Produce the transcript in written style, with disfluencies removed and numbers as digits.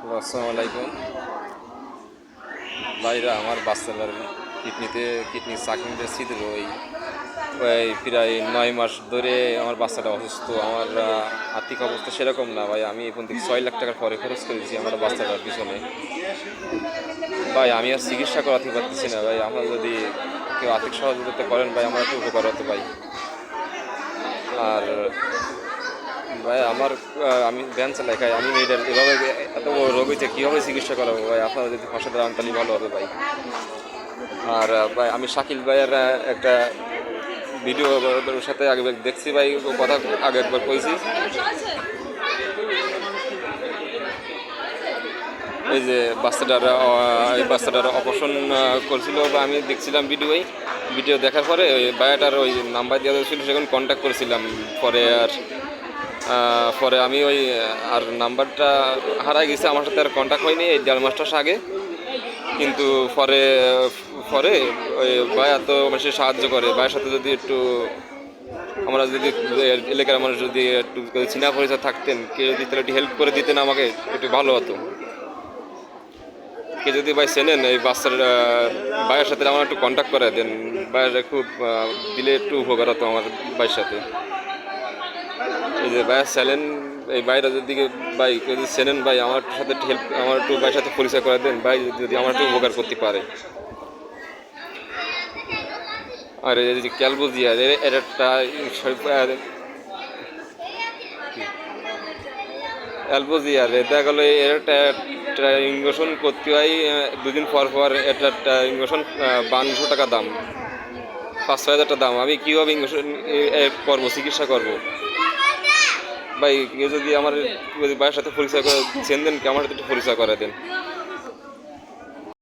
আসসালামু আলাইকুম ভাইরা। আমার বাচ্চাটার কিডনি সাকিংটা ছিদ্র ওই ওই প্রায় 9 মাস ধরে আমার বাচ্চাটা অসুস্থ। আমার আর্থিক অবস্থা সেরকম না ভাই। আমি এখন থেকে 6 লাখ টাকার পরে খরচ করেছি আমার বাচ্চাটার পিছনে। ভাই আমি আর চিকিৎসা করাতে পারতেছি না ভাই। আপনারা যদি কেউ আর্থিক সহযোগিতা করেন ভাই, আমার একটু উপকার হতো ভাই। আর ভাই আমার আমি ভ্যান চালাই খাই, আমি মেয়েটার এভাবে এত বড় রোগ হয়েছে, কীভাবে চিকিৎসা করাবো ভাই? আপনারা যদি পাশে দাঁড়ান তাহলে ভালো হবে ভাই। আর ভাই আমি শাকিল ভাইয়ের একটা ভিডিও ওর সাথে আগে দেখছি ভাই, ও কথা আগে একবার কইছি। এই যে বাচ্চাটার অপারেশন করছিল বা আমি দেখছিলাম ভিডিও দেখার পরে ওই ভাইয়াটার ওই নাম্বার দেওয়া ছিল, সেখানে কন্ট্যাক্ট করেছিলাম। পরে আমি ওই আর নাম্বারটা হারাই গেছে, আমার সাথে আর কন্ট্যাক্ট হয়নি এই 1.5 মাস আগে। কিন্তু পরে পরে ওই ভাইয়া তো মানুষের সাহায্য করে, ভাইয়ের সাথে যদি একটু আমরা যদি এলাকার মানুষ যদি একটু চিনা পরিচয় থাকতেন, কেউ যদি তাহলে একটু হেল্প করে দিতেন আমাকে, একটু ভালো হতো। কে যদি ভাই চেনেন এই বাচ্চার ভাইয়ের সাথে আমার একটু কন্ট্যাক্ট করে দেন, ভাইয়ের খুব দিলে একটু উপকার হতো আমার ভাইয়ের সাথে। এই যে ভাইয়া চ্যানেল, এই বাইরে যদি ভাই কেউ যদি চেনেন ভাই, আমার সাথে হেল্প, আমার একটু ভাইয়ের সাথে পরিচয় করে দেন ভাই, যদি আমার একটু উপকার করতে পারে। আর এই যে ক্যালবোজিয়া এর একটা অ্যালবোজিয়ার দেখা গেলো এর একটা ইঞ্জেকশন করতে হয় 2 দিন পর পর। এটা একটা ইঞ্জেকশন 5200 টাকা দাম, 5-6 হাজার টাকা দাম। আমি কীভাবে ইঞ্জেকশন করবো, চিকিৎসা করবো ভাই? কেউ যদি আমার যদি ভাইয়ের সাথে পরিচয় করে চেন দেন, কে আমার একটু পরিচয় করে দেন।